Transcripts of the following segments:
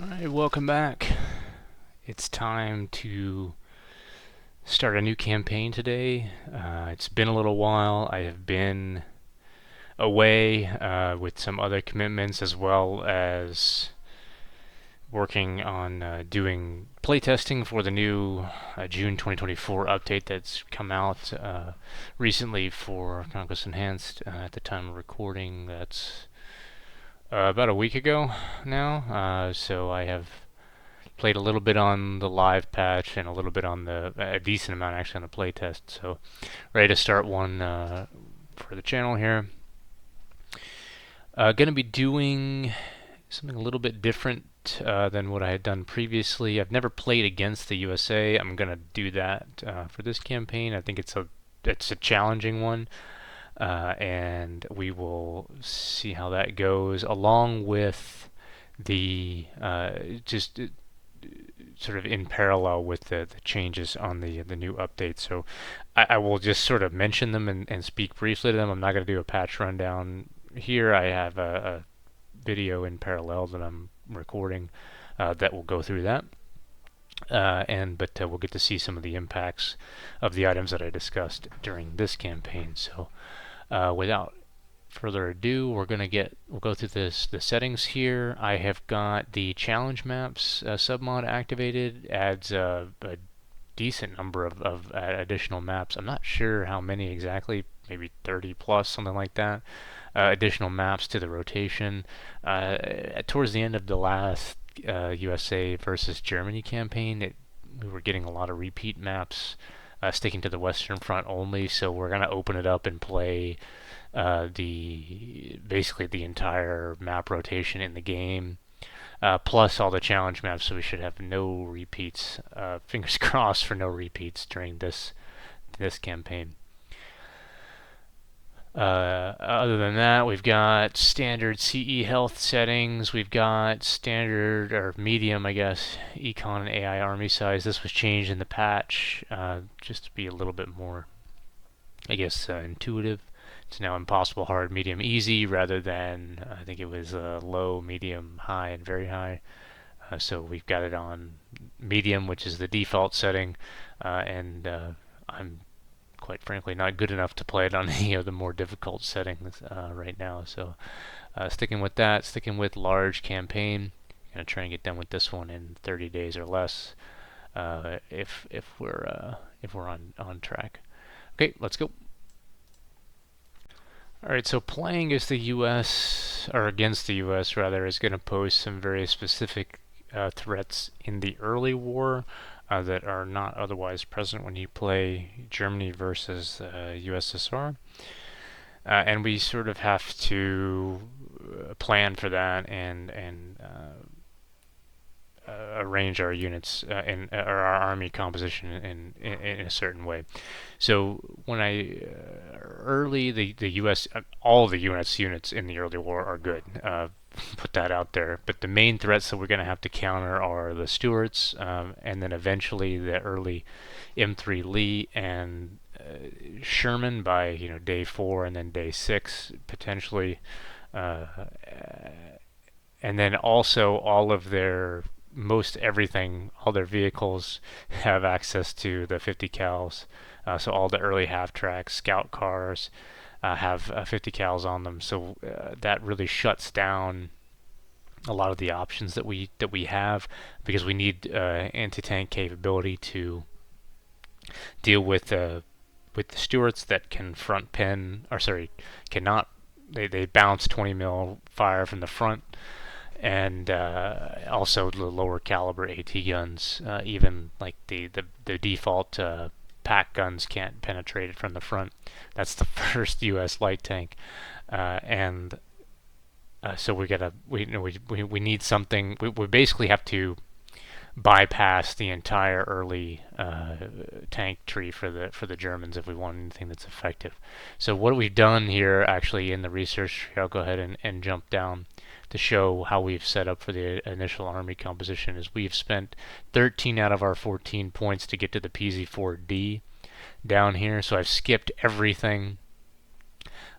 Alright, welcome back. It's time to start a new campaign today. It's been a little while. I have been away with some other commitments, as well as working on doing playtesting for the new June 2024 update that's come out recently for Conquest Enhanced. At the time of recording, that's about a week ago now. So I have played a little bit on the live patch and a little bit on a decent amount actually on the playtest. So ready to start one for the channel here. Gonna be doing something a little bit different than what I had done previously. I've never played against the USA. I'm gonna do that for this campaign. I think it's a challenging one. And we will see how that goes, along with the just sort of in parallel with the changes on the new update. So I will just sort of mention them and speak briefly to them. I'm not going to do a patch rundown here. I have a video in parallel that I'm recording that will go through that. But we'll get to see some of the impacts of the items that I discussed during this campaign. So without further ado, we'll go through the settings here. I have got the challenge maps submod activated. Adds a decent number of additional maps. I'm not sure how many exactly, maybe 30 plus, something like that. Additional maps to the rotation. Towards the end of the last USA versus Germany campaign, we were getting a lot of repeat maps. Sticking to the Western Front only, so we're gonna open it up and play basically the entire map rotation in the game, plus all the challenge maps. So we should have no repeats. Fingers crossed for no repeats during this campaign. Other than that, we've got standard CE health settings. We've got standard, or medium, I guess, econ and AI army size. This was changed in the patch just to be a little bit more, I guess, intuitive. It's now impossible, hard, medium, easy, rather than, I think it was low, medium, high, and very high. So we've got it on medium, which is the default setting, and I'm quite frankly not good enough to play it on any of the more difficult settings right now. So sticking with that, sticking with large campaign. Gonna try and get done with this one in 30 days or less, if we're on track. Okay, let's go. All right, so playing as the U.S. or against the U.S. rather is going to pose some very specific threats in the early war that are not otherwise present when you play Germany versus USSR. And we sort of have to plan for that and arrange our units or our army composition in a certain way. So when the U.S. all the U.S. units in the early war are good. Put that out there. But the main threats that we're going to have to counter are the Stuarts, and then eventually the early M3 Lee and Sherman by day 4 and then day 6 potentially, and then also all of their all their vehicles have access to the 50 cals. So all the early half tracks, scout cars have 50 cals on them. So that really shuts down a lot of the options that we have, because we need anti-tank capability to deal with the Stuarts that can front pin, or sorry, cannot. They bounce 20 mil fire from the front, and also the lower caliber AT guns, even like the default pack guns can't penetrate it from the front. That's the first U.S. light tank, and so we need something. We basically have to bypass the entire early tank tree for the Germans if we want anything that's effective. So what we've done here, actually, in the research, I'll go ahead and jump down to show how we've set up for the initial army composition, is we've spent 13 out of our 14 points to get to the PZ4D down here. So I've skipped everything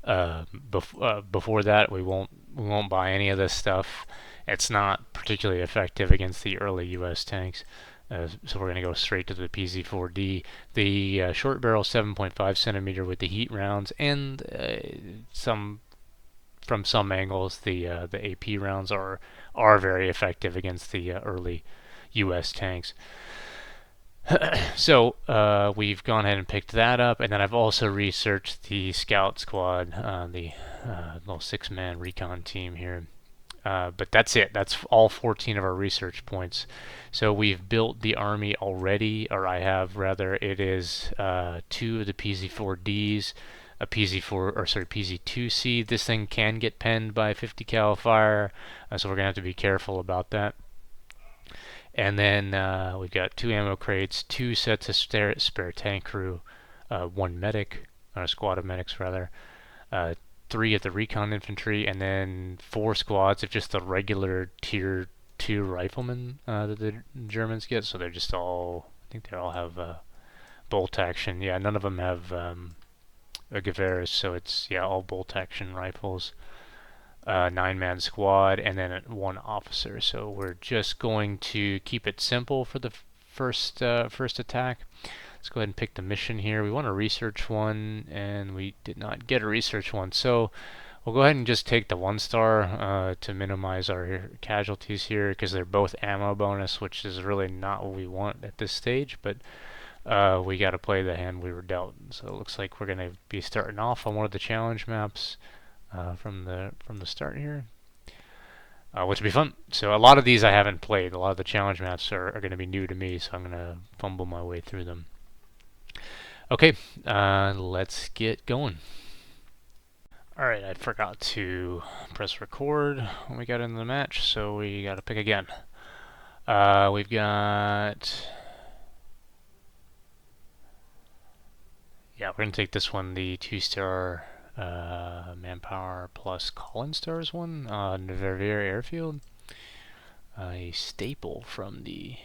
before that. We won't buy any of this stuff, it's not particularly effective against the early U.S. tanks. So we're going to go straight to the PZ4D. The short barrel 7.5 centimeter with the heat rounds, and from some angles the AP rounds are very effective against the early U.S. tanks. So we've gone ahead and picked that up, and then I've also researched the Scout Squad, the little 6-man recon team here. But that's it. That's all 14 of our research points. So we've built the army already, or I have rather. It is 2 of the PZ4Ds, a PZ2C. This thing can get penned by 50 cal fire, so we're gonna have to be careful about that. And then we've got 2 ammo crates, 2 sets of spare tank crew, 1 medic, or a squad of medics rather. 3 of the recon infantry, and then 4 squads of just the regular tier 2 riflemen that the Germans get. So they're just all, I think they all have bolt action. Yeah, none of them have a Gewehr, so it's, yeah, all bolt action rifles. 9-man squad, and then 1 officer. So we're just going to keep it simple for the first attack. Let's go ahead and pick the mission here. We want a research one, and we did not get a research one. So we'll go ahead and just take the 1-star to minimize our casualties here, because they're both ammo bonus, which is really not what we want at this stage, but we got to play the hand we were dealt. So it looks like we're going to be starting off on one of the challenge maps from the start here. Which will be fun. So a lot of these I haven't played. A lot of the challenge maps are going to be new to me, so I'm going to fumble my way through them. Okay, let's get going. Alright, I forgot to press record when we got into the match, so we got to pick again. We've got... Yeah, we're going to take this one, the 2-star manpower plus call-in stars one on the Verviers Airfield. A staple from the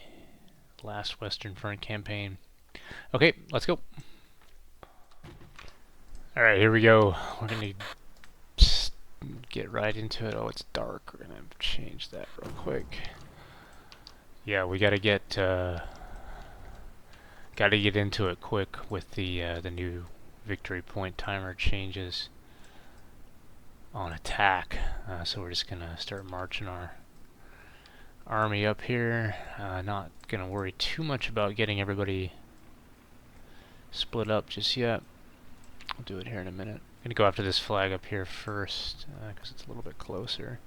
last Western Front campaign. Okay, let's go. Alright, here we go. We're going to get right into it. Oh, it's dark. We're going to change that real quick. Yeah, we got to get into it quick with the new victory point timer changes on attack. So we're just going to start marching our army up here. Not going to worry too much about getting everybody split up just yet. I'll do it here in a minute. I'm going to go after this flag up here first because it's a little bit closer.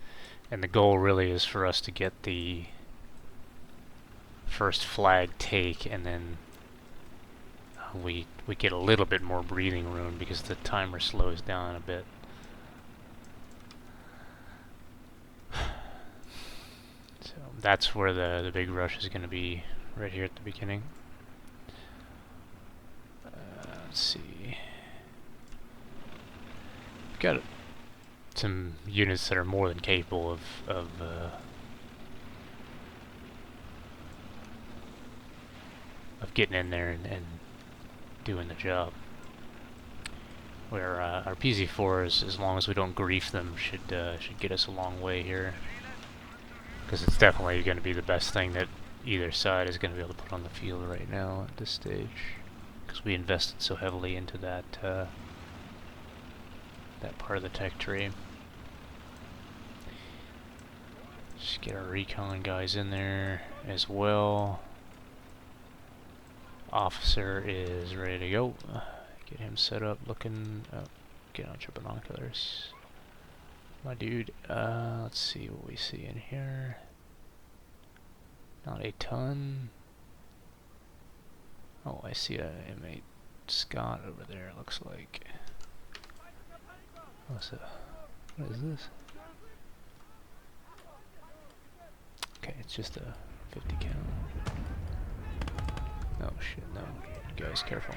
And the goal really is for us to get the first flag take, and then we get a little bit more breathing room because the timer slows down a bit. So that's where the big rush is going to be, right here at the beginning. Let's see. We've got some units that are more than capable of getting in there and doing the job. Where our PZ4s, as long as we don't grief them, should get us a long way here. Because it's definitely going to be the best thing that either side is going to be able to put on the field right now at this stage. Because we invested so heavily into that that part of the tech tree. Just get our recon guys in there as well. Officer is ready to go. Get him set up, looking up. Get out your binoculars, my dude. Let's see what we see in here. Not a ton. Oh, I see a M8 Scott over there, it looks like. What is this? Okay, it's just a 50 cal. Oh shit, no. Guys, careful.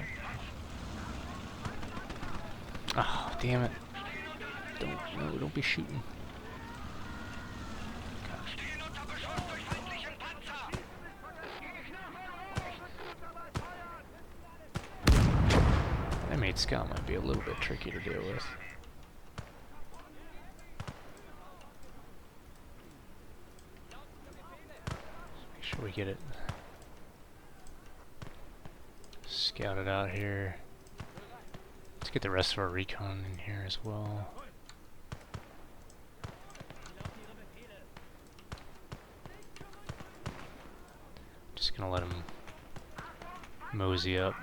Oh, damn it. Don't be shooting. Gosh. M8 Scout might be a little bit tricky to deal with. before we get it scouted out here. Let's get the rest of our recon in here as well. Just gonna let him mosey up.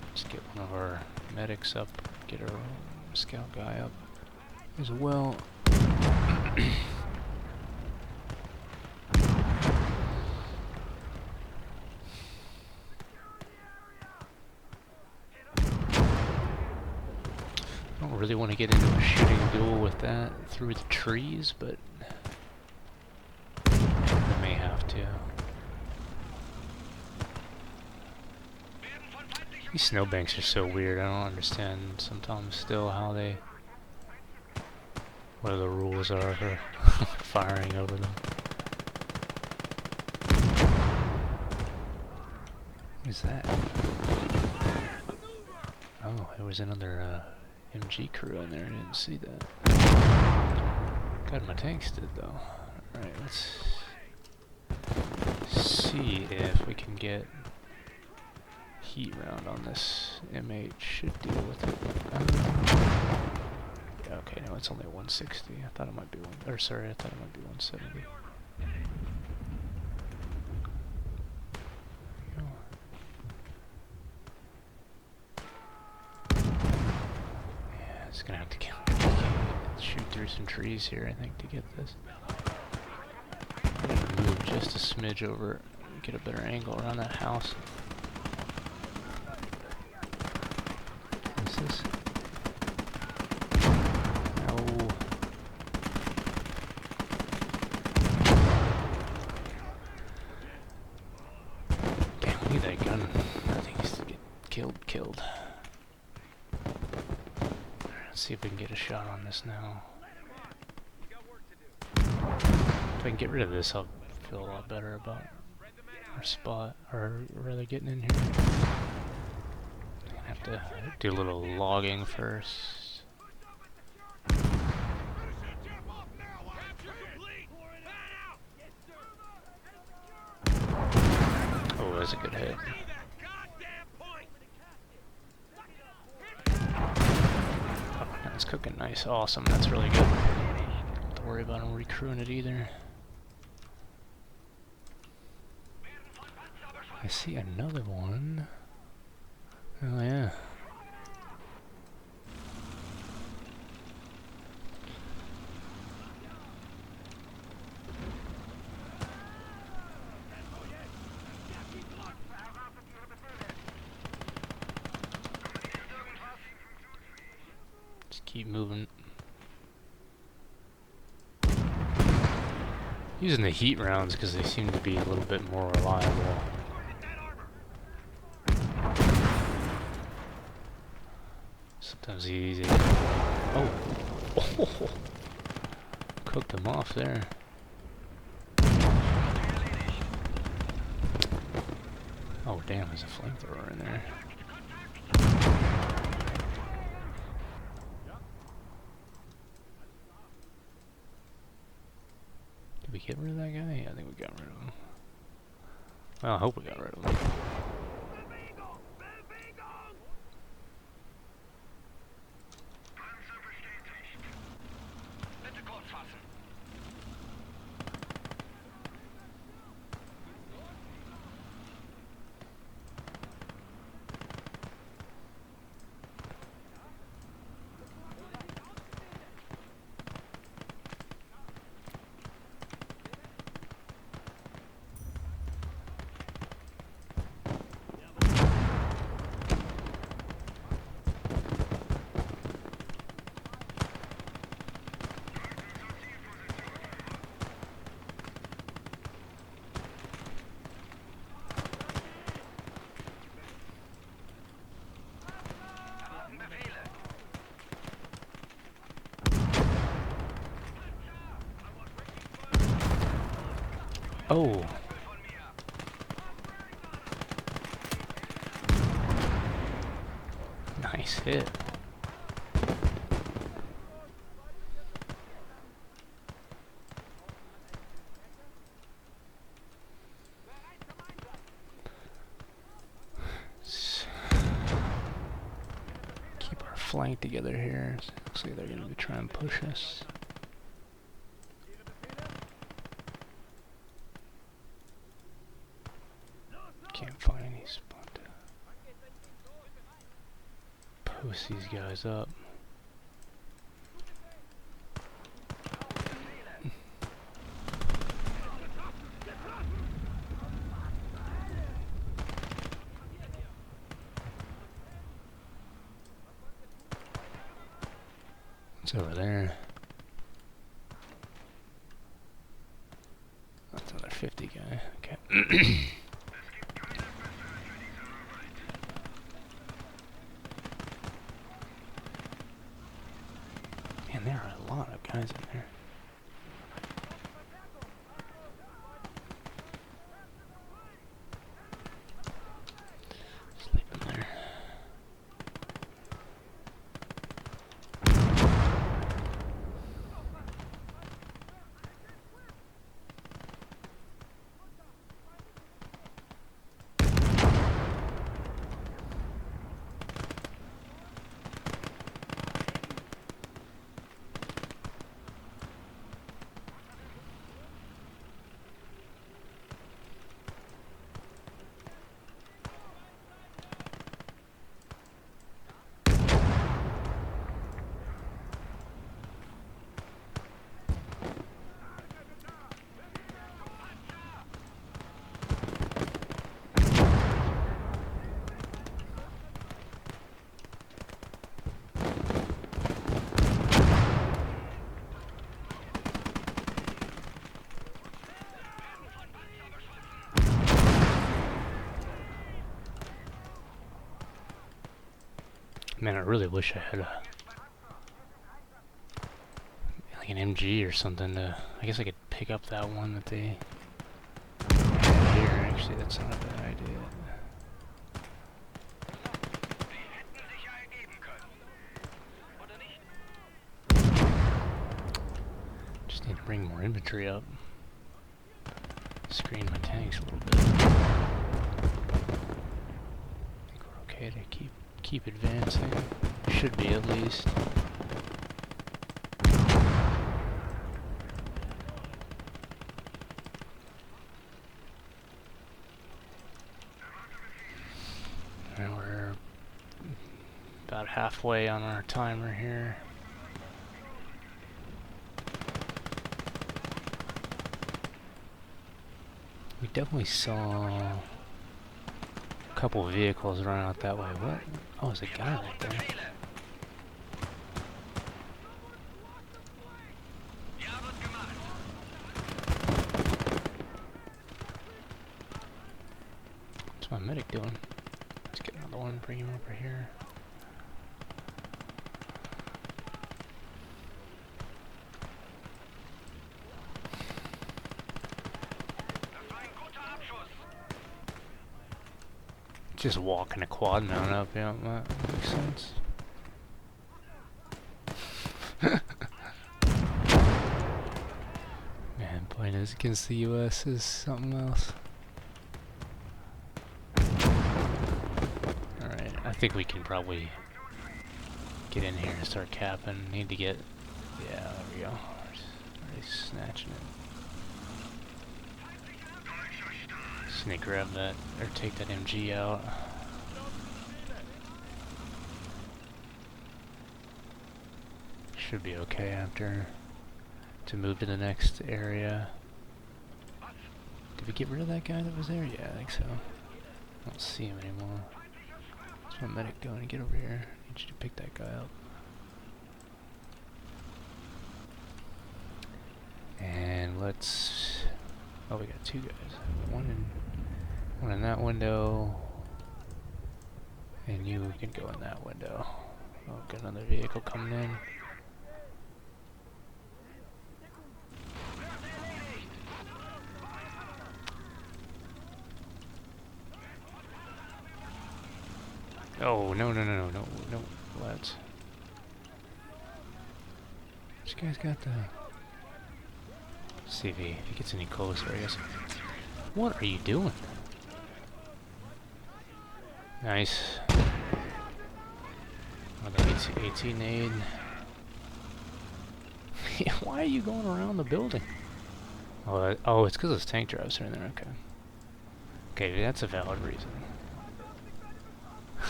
Let's get one of our medics up, get our scout guy up as well. I don't really want to get into a shooting duel with that through the trees, but I may have to. These snowbanks are so weird. I don't understand sometimes still how they, what the rules are for firing over them. What is that? Oh, there was another MG crew in there. I didn't see that. God, my tanks did though. Alright, let's see if we can get heat round on this. M8 should deal with it. Yeah, okay, no, it's only 160. I thought it might be I thought it might be 170. Yeah, it's gonna have to shoot through some trees here, I think, to get this. I'm gonna move just a smidge over, get a better angle around that house. What's this? No. Damn, we need that gun. I think he's to get killed. Let's see if we can get a shot on this now. If I can get rid of this, I'll feel a lot better about our spot, or rather getting in here. I have to do a little logging first. Oh, that's a good hit. Oh, that's cooking nice. Awesome. That's really good. Don't have to worry about him recrewing it either. I see another one. Oh yeah. Just keep moving. Using the heat rounds because they seem to be a little bit more reliable. Sometimes easy. Oh. Oh, cooked them off there. Oh damn, there's a flamethrower in there. Did we get rid of that guy? Yeah, I think we got rid of him. Well, I hope we got rid of him. Oh. Nice hit. flank together here. So looks like they're gonna be trying to push us. Can't find any spot to post these guys up. It's over there. That's another 50 guy. Okay. Man, there are a lot of guys in there. Sleeping there. Man, I really wish I had like an MG or something to. I guess I could pick up that one that they had here. Actually, that's not a bad idea. Just need to bring more inventory up. Screen my tanks a little bit. I think we're okay to keep advancing. Should be at least. And we're about halfway on our timer here. We definitely saw a couple of vehicles run out that way. What? Oh, there's a guy right there. What's my medic doing? Let's get another one, bring him over here. Just walking a quad mount up, yeah, that makes sense. Man, playing this against the US is something else. Alright, I think we can probably get in here and start capping. Need to get, yeah, there we go. Already snatching it. Just need to grab that, or take that MG out. Should be okay after to move to the next area. Did we get rid of that guy that was there? Yeah, I think so. I don't see him anymore. What's my medic doing? Get over here. I need you to pick that guy up. And let's... Oh, we got two guys. One in that window. And you can go in that window. Oh, got another vehicle coming in. Oh, no, lads. This guy's got the... See if he gets any closer, I guess. What are you doing? Nice. Oh, the AT nade. Why are you going around the building? Oh, oh, it's because those tank drives are in there. Okay. Okay, that's a valid reason.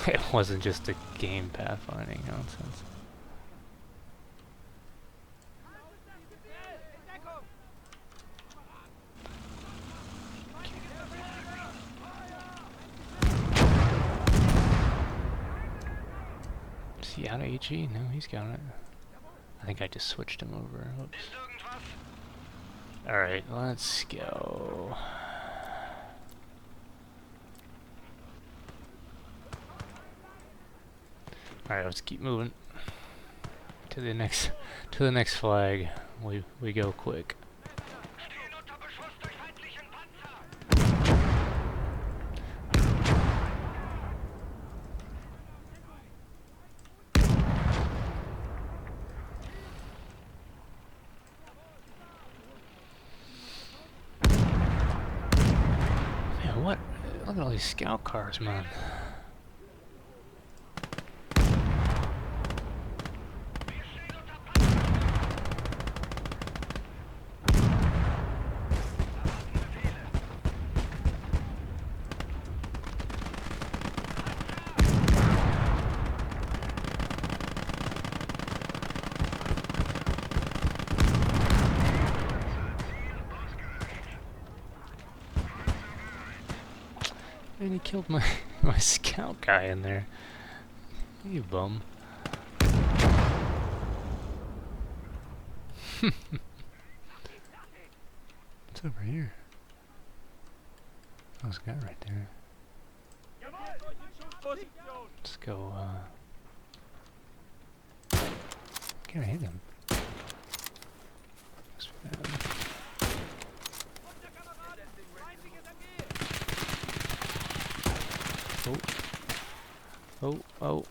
It wasn't just a game pathfinding nonsense. Is he out of HE? No, he's got it. I think I just switched him over. Oops. Alright, let's go. Alright, let's keep moving. To the next flag. We go quick. Man, what? Look at all these scout cars, man. And he killed my scout guy in there. You bum. What's over here? Oh, there's a guy right there. Let's go, can I hit him? Looks bad.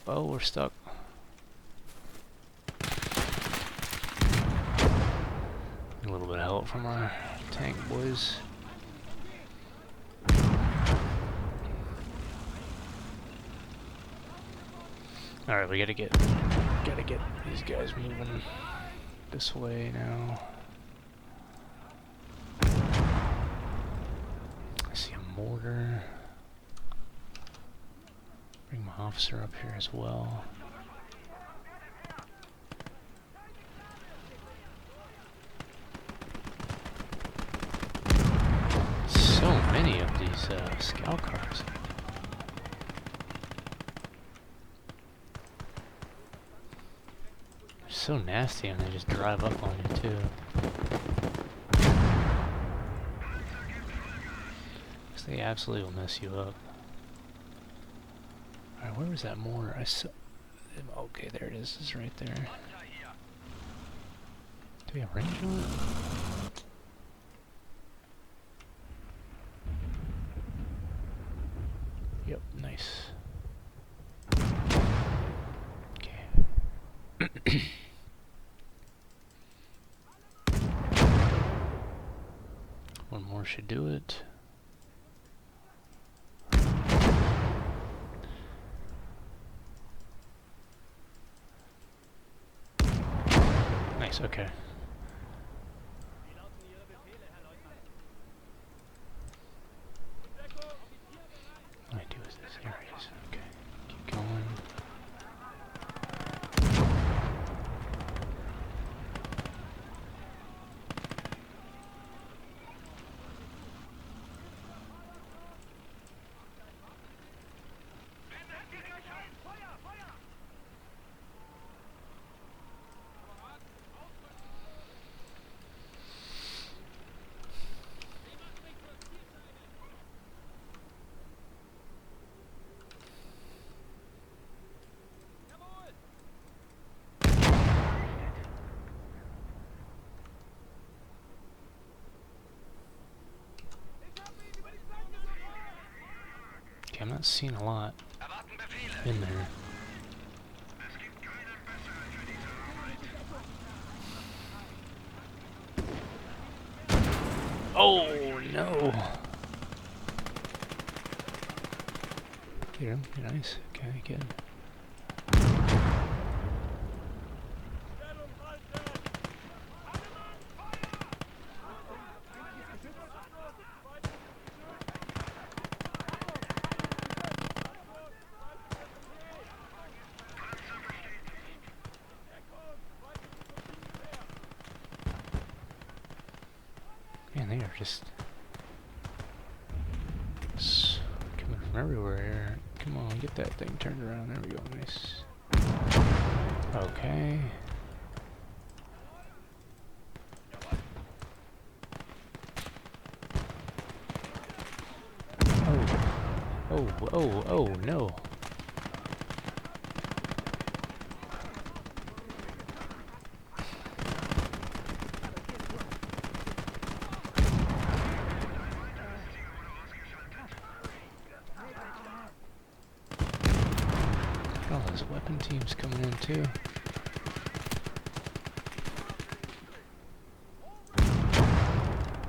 Oh, we're stuck. A little bit of help from our tank boys. Alright, we gotta get these guys moving this way now. I see a mortar. Bring my officer up here as well. So many of these scout cars. They're so nasty and they just drive up on you too. Because they absolutely will mess you up. Alright, where was that mortar? I saw. Okay, there it is. It's right there. Do we have range on it? Yep, nice. Okay. One more should do it. Nice, okay. What I do is this areas. Okay, keep going. Okay, I'm not seeing a lot in there. Oh no! Get him, nice. Okay, good. Man, they are just coming from everywhere here. Come on, get that thing turned around. There we go. Nice. Okay. Oh, no. Oh, there's weapon teams coming in too.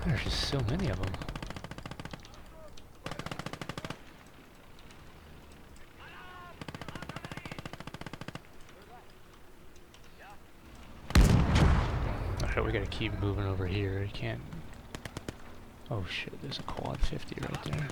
There's just so many of them. Okay, we gotta keep moving over here. We can't. Oh shit, there's a quad 50 right there.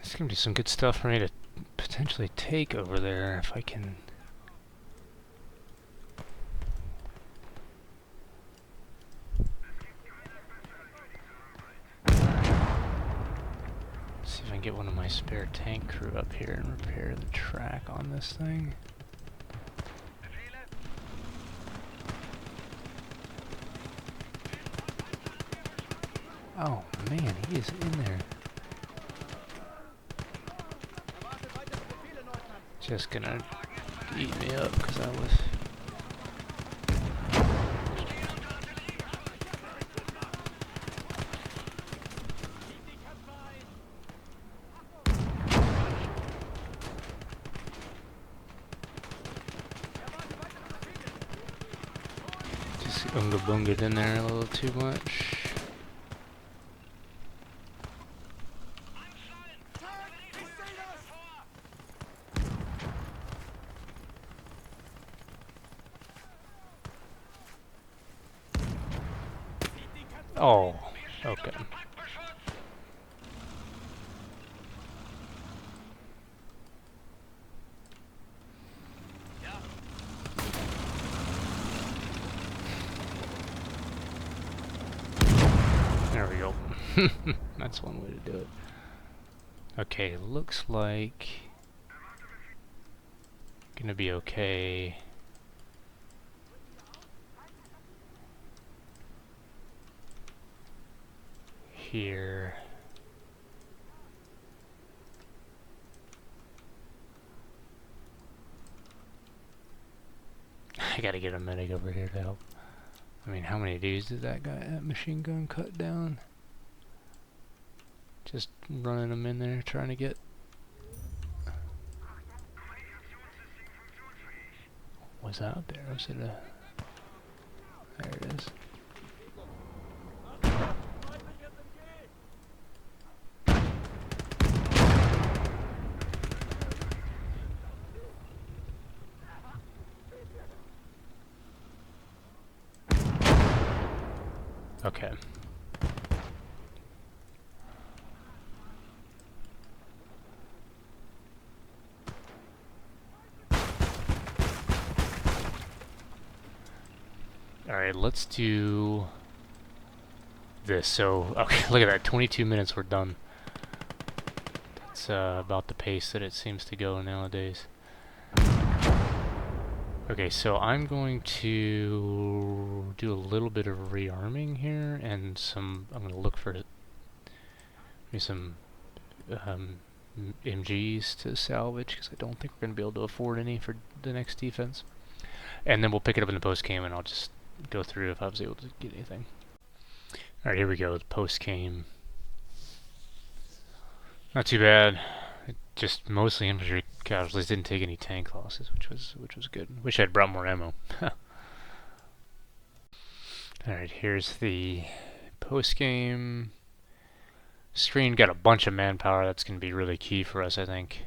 There's gonna be some good stuff for me to potentially take over there if I can. See if I can get one of my spare tank crew up here and repair the track on this thing. Oh man, he is in there. Just gonna eat me up because I was. Just unga bungaed in there a little too much. Oh, okay. There we go. That's one way to do it. Okay, looks like gonna be okay. Here. I gotta get a medic over here to help. I mean, how many dudes did that machine gun cut down? Just running them in there, trying to get. What's that out there? Was it a? There it is. Okay. Alright, let's do this. So, okay, look at that. 22 minutes, we're done. That's about the pace that it seems to go nowadays. Okay, so I'm going to do a little bit of rearming here, and I'm going to look for maybe some MGs to salvage, because I don't think we're going to be able to afford any for the next defense. And then we'll pick it up in the post-game, and I'll just go through if I was able to get anything. Alright, here we go, the post-game. Not too bad. Just mostly infantry casualties. Didn't take any tank losses, which was good. Wish I'd brought more ammo. All right, here's the post game screen. Got a bunch of manpower. That's going to be really key for us, I think.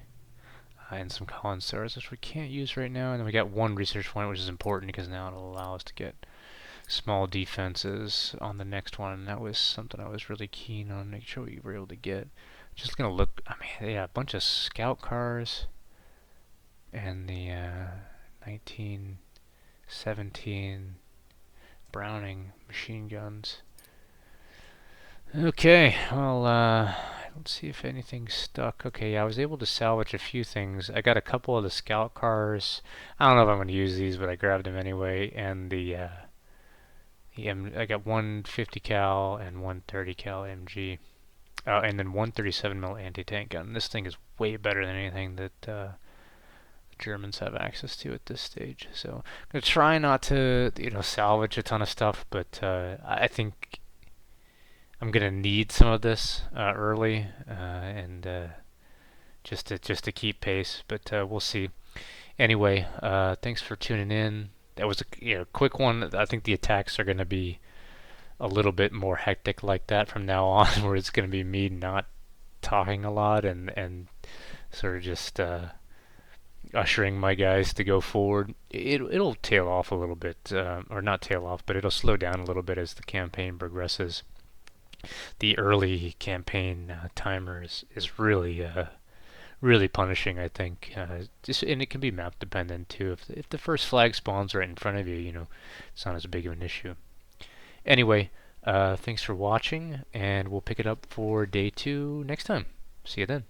And some colony stars, which we can't use right now. And then we got one research point, which is important because now it'll allow us to get small defenses on the next one. That was something I was really keen on, making sure we were able to get. Just gonna look. I mean, yeah, a bunch of scout cars and the 1917 Browning machine guns. Okay, well, let's see if anything's stuck. Okay, yeah, I was able to salvage a few things. I got a couple of the scout cars. I don't know if I'm going to use these, but I grabbed them anyway. And I got one 50 cal and one 30 cal MG. And then one 37 mil anti-tank gun. This thing is way better than anything that the Germans have access to at this stage. So I'm going to try not to, salvage a ton of stuff, but I think I'm gonna need some of this early, and just to keep pace. But we'll see. Anyway, thanks for tuning in. That was a quick one. I think the attacks are gonna be a little bit more hectic like that from now on, where it's gonna be me not talking a lot and sort of just ushering my guys to go forward. It'll tail off a little bit, or not tail off, but it'll slow down a little bit as the campaign progresses. The early campaign timer is really punishing, I think. And it can be map dependent too. If the first flag spawns right in front of you, it's not as big of an issue. Anyway, thanks for watching, and we'll pick it up for day 2 next time. See you then.